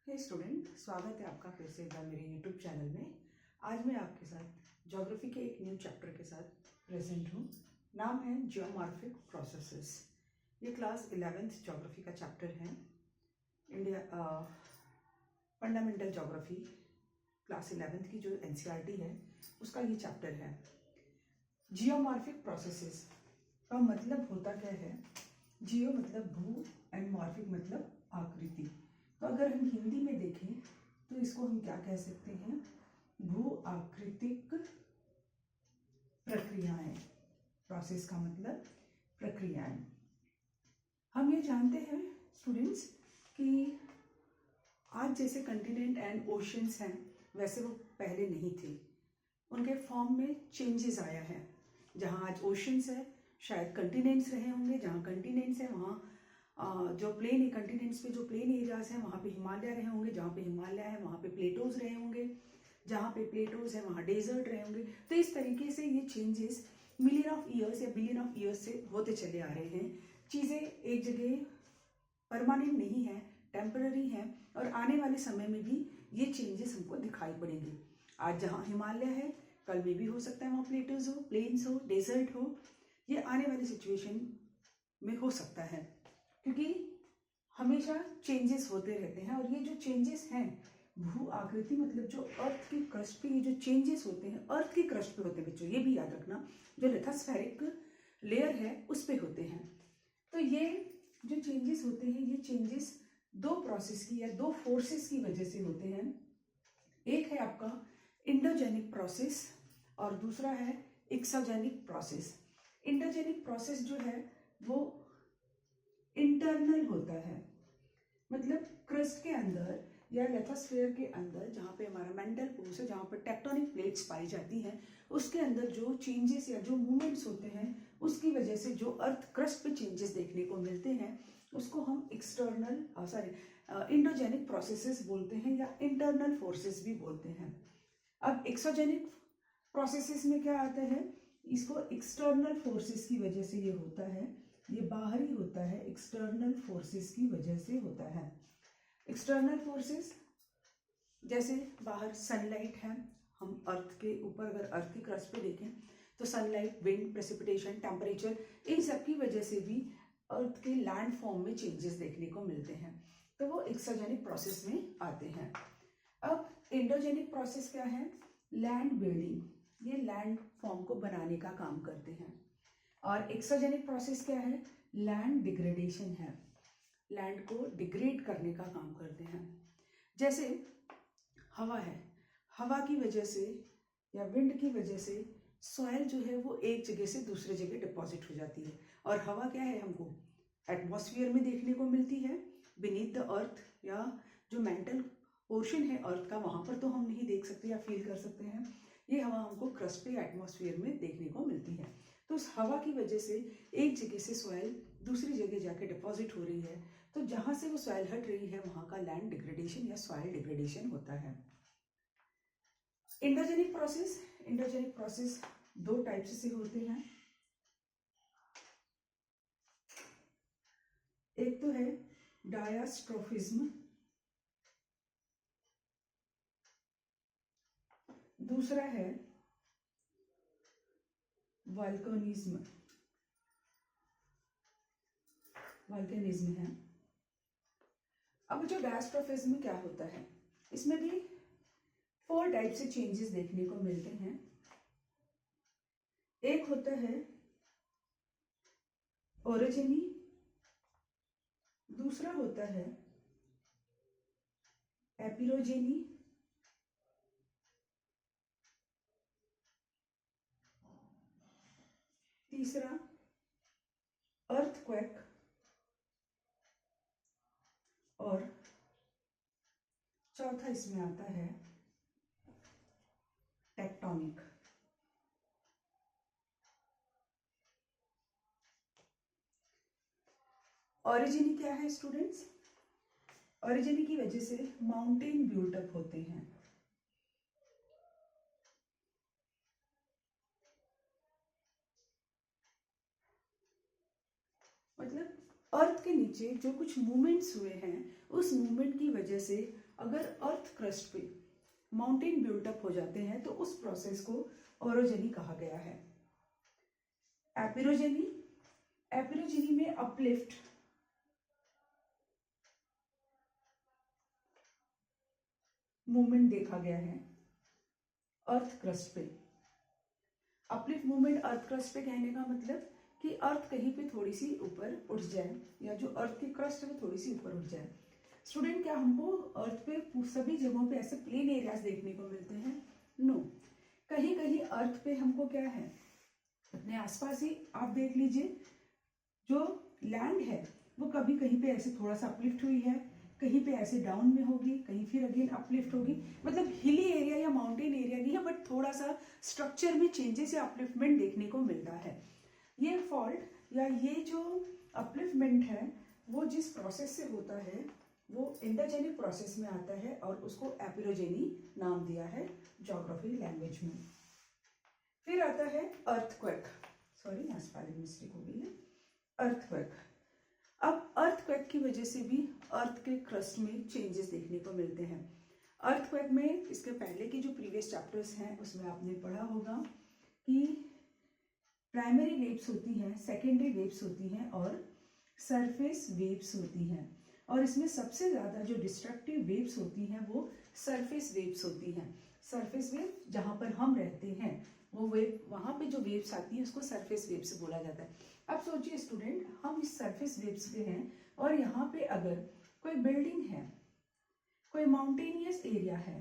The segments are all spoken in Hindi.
हे स्टूडेंट, स्वागत है आपका फिर से एक बार मेरे यूट्यूब चैनल में। आज मैं आपके साथ ज्योग्राफी के एक न्यू चैप्टर के साथ प्रेजेंट हूँ। नाम है जियोमॉर्फिक प्रोसेसेस। ये क्लास 11th ज्योग्राफी का चैप्टर है। India fundamental geography class 11th की जो एनसीईआरटी है उसका ये चैप्टर है। जियोमॉर्फिक प्रोसेसेस का मतलब होता क्या है? जियो मतलब भू एंड मॉर्फिक मतलब आकृति। तो अगर हम हिंदी में देखें तो इसको हम क्या कह सकते हैं? भू आकृतिक प्रक्रियाएं। प्रोसेस का मतलब प्रक्रियाएं। हम ये जानते हैं स्टूडेंट्स कि आज जैसे कंटिनेंट एंड ओशंस हैं वैसे वो पहले नहीं थे। उनके फॉर्म में चेंजेस आया है। जहाँ आज ओशंस है शायद कंटिनेंट्स रहे होंगे। जहाँ कंटिनेंट्स है वहाँ जो प्लेन कंटिनेंट्स पे जो प्लेन एरियाज हैं वहाँ पे हिमालय रहे होंगे। जहाँ पे हिमालय है वहाँ पे प्लेटोज रहे होंगे। जहाँ पे प्लेटोज है वहाँ डेजर्ट रहे होंगे। तो इस तरीके से ये चेंजेस मिलियन ऑफ ईयर्स या बिलियन ऑफ ईयर्स से होते चले आ रहे हैं। चीज़ें एक जगह परमानेंट नहीं है, टेम्पररी है और आने वाले समय में भी ये चेंजेस हमको दिखाई पड़ेंगे। आज जहाँ हिमालय है कल में भी हो सकता है वहाँ प्लेटोज हो, प्लेन्स हो, डेजर्ट हो। ये आने वाली सिचुएशन में हो सकता है क्योंकि हमेशा चेंजेस होते रहते हैं। और ये जो चेंजेस हैं भू आकृति मतलब जो अर्थ की क्रस्ट पे ये जो चेंजेस होते हैं अर्थ की क्रस्ट पे होते हैं बच्चों, ये भी याद रखना। जो लिथोस्फेरिक लेयर है उस पे होते हैं। तो ये जो चेंजेस होते हैं ये चेंजेस दो प्रोसेस की या दो फोर्सेस की वजह से होते हैं। एक है आपका इंडोजेनिक प्रोसेस और दूसरा है एक्सोजेनिक प्रोसेस। इंडोजेनिक प्रोसेस जो है वो इंटरनल होता है, मतलब क्रस्ट के अंदर या लिथोस्फीयर के अंदर जहाँ पे हमारा मेंटल पोर्स है, जहाँ पे टेक्टोनिक प्लेट्स पाई जाती हैं, उसके अंदर जो चेंजेस या जो मूवमेंट्स होते हैं उसकी वजह से जो अर्थ क्रस्ट पे चेंजेस देखने को मिलते हैं उसको हम इंडोजेनिक प्रोसेसेस बोलते हैं या इंटरनल फोर्सेस भी बोलते हैं। अब एक्सोजेनिक प्रोसेसेस में क्या आता है? इसको एक्सटर्नल फोर्सेस की वजह से ये होता है, ये बाहरी होता है, एक्सटर्नल फोर्सेस की वजह से होता है। एक्सटर्नल फोर्सेस जैसे बाहर सनलाइट है, हम अर्थ के ऊपर अगर अर्थ की क्रस्ट पे देखें तो सनलाइट, विंड, प्रेसिपिटेशन, टेम्परेचर, इन सब की वजह से भी अर्थ के लैंड फॉर्म में चेंजेस देखने को मिलते हैं। तो वो एक्सोजेनिक प्रोसेस में आते हैं। अब इंडोजेनिक प्रोसेस क्या है? लैंड बिल्डिंग, ये लैंड फॉर्म को बनाने का काम करते हैं। और एक्सोजेनिक प्रोसेस क्या है? लैंड डिग्रेडेशन है, लैंड को डिग्रेड करने का काम करते हैं। जैसे हवा है, हवा की वजह से या विंड की वजह से सॉइल जो है वो एक जगह से दूसरे जगह डिपॉजिट हो जाती है। और हवा क्या है? हमको एटमॉस्फेयर में देखने को मिलती है, बीनीथ द अर्थ, या जो मेंटल पोर्शन है अर्थ का वहाँ पर तो हम नहीं देख सकते या फील कर सकते हैं। ये हवा हमको क्रस्ट पे एटमॉस्फेयर में देखने को मिलती है। तो उस हवा की वजह से एक जगह से सॉइल दूसरी जगह जाके डिपॉजिट हो रही है। तो जहाँ से वो सॉइल हट रही है वहाँ का लैंड डिग्रेडेशन या सॉइल डिग्रेडेशन होता है। इंडोजेनिक प्रोसेस दो टाइप्स से होते हैं। एक तो है डायास्ट्रोफिज्म, दूसरा है वल्केनिज्म है। अब जो डायास्ट्रोफिज्म क्या होता है? इसमें भी 4 टाइप से चेंजेस देखने को मिलते हैं। एक होता है ओरिजिनी, दूसरा होता है एपिरोजेनी, तीसरा अर्थक्वेक और चौथा इसमें आता है टेक्टोनिक। ओरिजिनी क्या है स्टूडेंट्स? ओरिजिनी की वजह से माउंटेन बिल्टअप होते हैं। मतलब अर्थ के नीचे जो कुछ मूवमेंट्स हुए हैं उस मूवमेंट की वजह से अगर अर्थ क्रस्ट पे माउंटेन बिल्टअप हो जाते हैं तो उस प्रोसेस को ओरोजेनी कहा गया है। एपिरोजेनी, एपिरोजेनी में अपलिफ्ट मूवमेंट देखा गया है अर्थ क्रस्ट पे। अपलिफ्ट मूवमेंट अर्थ क्रस्ट पे कहने का मतलब कि अर्थ कहीं पे थोड़ी सी ऊपर उठ जाए, या जो अर्थ की क्रस्ट है वो थोड़ी सी ऊपर उठ जाए। स्टूडेंट, क्या हमको अर्थ पे सभी जगहों पे ऐसे प्लेन एरियाज देखने को मिलते हैं? नो, कहीं कहीं अर्थ पे हमको क्या है, अपने आसपास ही आप देख लीजिए, जो लैंड है वो कभी कहीं पे ऐसे थोड़ा सा अपलिफ्ट हुई है, कहीं पे ऐसे डाउन में होगी, कहीं फिर अगेन अपलिफ्ट होगी। मतलब हिली एरिया या माउंटेन एरिया नहीं है, बट थोड़ा सा स्ट्रक्चर में चेंजेस या अपलिफ्टमेंट देखने को मिलता है। ये फॉल्ट या ये जो अपलिफ्टमेंट है वो जिस प्रोसेस से होता है वो एंडोजेनिक प्रोसेस में आता है और उसको एपिरोजेनी नाम दिया है ज्योग्राफी लैंग्वेज में। फिर आता है अर्थक्वेक, सॉरी यहाँ स्पेलिंग मिस्टेक हो गई है, अर्थक्वेक। अब अर्थक्वेक की वजह से भी अर्थ के क्रस्ट में चेंजेस देखने को मिलते हैं। अर्थक्वेक में इसके पहले की जो प्रीवियस चैप्टर्स हैं उसमें आपने पढ़ा होगा कि प्राइमरी वेव्स होती हैं, सेकेंडरी वेव्स होती हैं और सरफेस वेव्स होती हैं। और इसमें सबसे ज़्यादा जो डिस्ट्रक्टिव वेव्स होती हैं वो सरफेस वेव्स होती हैं। सरफेस वेव जहाँ पर हम रहते हैं वो वेव, वहाँ पे जो वेव्स आती है उसको सरफेस वेव्स बोला जाता है। अब सोचिए स्टूडेंट, हम इस सरफेस वेव्स पे हैं और यहाँ पे अगर कोई बिल्डिंग है, कोई माउंटेनियस एरिया है,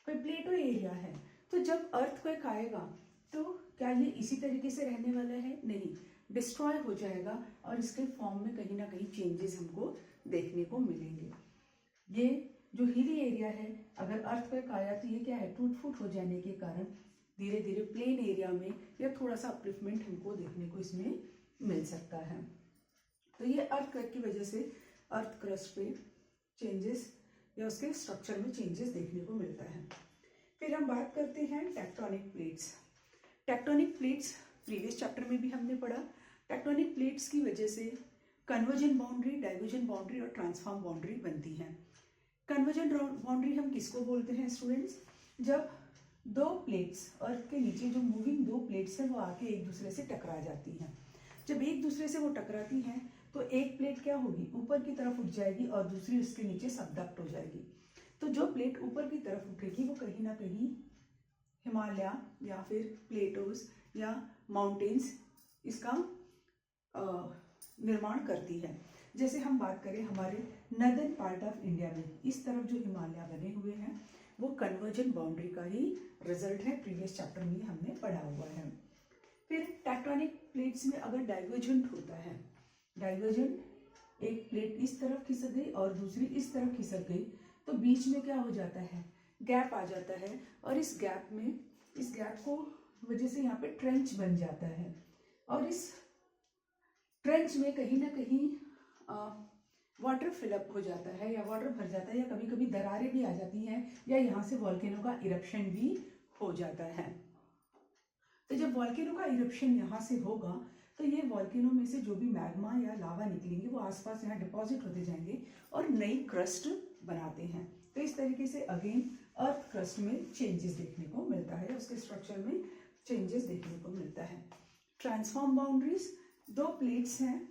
कोई प्लेटो एरिया है, तो जब अर्थक्वेक आएगा तो क्या ये इसी तरीके से रहने वाला है? नहीं, डिस्ट्रॉय हो जाएगा और इसके फॉर्म में कहीं ना कहीं चेंजेस हमको देखने को मिलेंगे। ये जो हिली एरिया है, अगर अर्थक्वेक आया तो ये क्या है, टूट फूट हो जाने के कारण धीरे धीरे प्लेन एरिया में या थोड़ा सा अपलिफ्टमेंट हमको देखने को इसमें मिल सकता है। तो ये अर्थक्वेक की वजह से अर्थ क्रस्ट पे चेंजेस या उसके स्ट्रक्चर में चेंजेस देखने को मिलता है। फिर हम बात करते हैं tectonic plates. Tectonic plates previous chapter में भी हमने पढ़ा। टेक्टोनिक प्लेट्स की वजह से कन्वर्जन बाउंड्री, डाइवर्जन बाउंड्री और ट्रांसफॉर्म बाउंड्री बनती है। कन्वर्जन बाउंड्री हम किसको बोलते हैं स्टूडेंट्स? जब दो प्लेट्स, अर्थ के नीचे जो मूविंग दो प्लेट्स हैं वो आके एक दूसरे से टकरा जाती हैं। जब एक दूसरे से वो टकराती हैं तो एक प्लेट क्या होगी, ऊपर की तरफ उठ जाएगी और दूसरी उसके नीचे सबडक्ट हो जाएगी। तो जो प्लेट ऊपर की तरफ उठेगी वो कहीं ना कहीं हिमालय या फिर प्लेटोज या माउंटेन्स इसका निर्माण करती है। जैसे हम बात करें हमारे नदर्न पार्ट ऑफ इंडिया में, इस तरफ जो हिमालय बने हुए हैं वो कन्वर्जन बाउंड्री का ही रिजल्ट है, प्रीवियस चैप्टर में हमने पढ़ा हुआ है। फिर टेक्टोनिक प्लेट्स में अगर डाइवर्जेंट होता है, डाइवर्जेंट, एक प्लेट इस तरफ खिसक गई और दूसरी इस तरफ खिसक गई, तो बीच में क्या हो जाता है, गैप आ जाता है और इस गैप को वजह से यहाँ पे ट्रेंच बन जाता है और इस ट्रेंच में कहीं ना कहीं वाटर फिलअप हो जाता है या वाटर भर जाता है या कभी कभी दरारें भी आ जाती हैं या यहाँ से वॉल्केनो का इरप्शन भी हो जाता है। तो जब वॉल्केनो का इरप्शन यहाँ से होगा तो ये वॉल्केनो में से जो भी मैग्मा या लावा निकलेंगे वो आसपास यहाँ डिपॉजिट होते जाएंगे और नई क्रस्ट बनाते हैं। तो इस तरीके से अगेन अर्थ क्रस्ट में चेंजेस देखने को मिलता है, उसके स्ट्रक्चर में चेंजेस देखने को मिलता है। ट्रांसफॉर्म बाउंड्रीज, दो प्लेट्स हैं,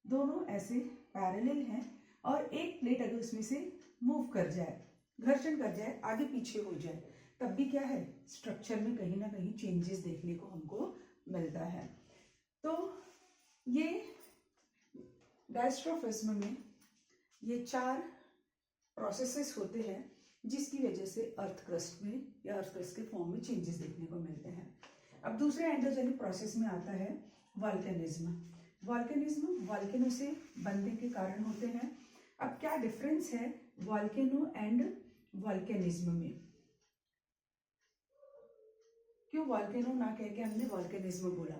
दोनों ऐसे पैरेलल हैं और एक प्लेट अगर उसमें से मूव कर जाए, घर्षण कर जाए, आगे पीछे हो जाए, तब भी क्या है, स्ट्रक्चर में कहीं ना कहीं चेंजेस देखने को हमको मिलता है। तो ये डायस्ट्रोफिज्म में ये 4 प्रोसेसेस होते हैं जिसकी वजह से अर्थ क्रस्ट में या अर्थ क्रस्ट के फॉर्म में चेंजेस देखने को मिलते हैं। अब दूसरे एंडोजेनिक प्रोसेस में आता है वॉल्केनिज्म। वॉल्केनिज्म वॉल्केनो से बनने के कारण होते हैं। अब क्या डिफरेंस है वॉल्केनो एंड वॉल्केनिज्म में? क्यों वॉल्केनो ना कह के हमने वॉल्केनिज्म बोला?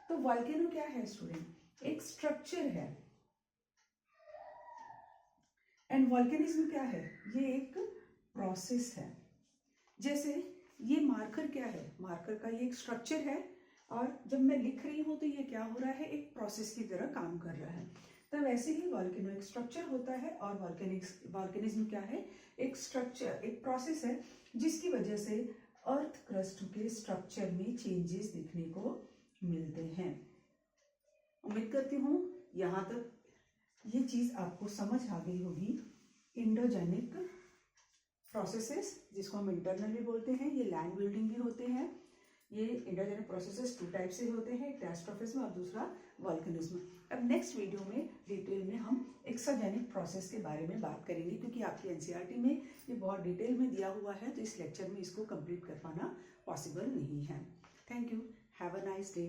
तो वॉल्केनो क्या है स्टूडेंट? एक स्ट्रक्चर है एंड वॉल्केनिज्म क्या है? ये एक प्रोसेस है। जैसे ये मार्कर क्या है? मार्कर का ये एक स्ट्रक्चर है और जब मैं लिख रही हूं तो ये क्या हो रहा है, एक प्रोसेस की तरह काम कर रहा है। तो वैसे ही वॉल्केनो एक स्ट्रक्चर होता है और वॉल्केनिज्म क्या है, एक स्ट्रक्चर, एक प्रोसेस है जिसकी वजह से अर्थ क्रस्ट के स्ट्रक्चर में चेंजेस दिखने को मिलते हैं। उम्मीद करती हूँ यहाँ तक ये चीज आपको समझ आ गई होगी। इंडोजेनिक प्रोसेसेस जिसको हम इंटरनल भी बोलते हैं, ये लैंड बिल्डिंग भी होते हैं। ये इंडोजेनिक प्रोसेसेस 2 टाइप से होते हैं, एक डायस्ट्रोफिज्म और दूसरा वॉल्केनिज्म। अब नेक्स्ट वीडियो में डिटेल में हम एक्सोजेनिक प्रोसेस के बारे में बात करेंगे, क्योंकि आपकी एनसीईआरटी में ये बहुत डिटेल में दिया हुआ है, तो इस लेक्चर में इसको कंप्लीट कर पाना पॉसिबल नहीं है। Thank you, have a nice day.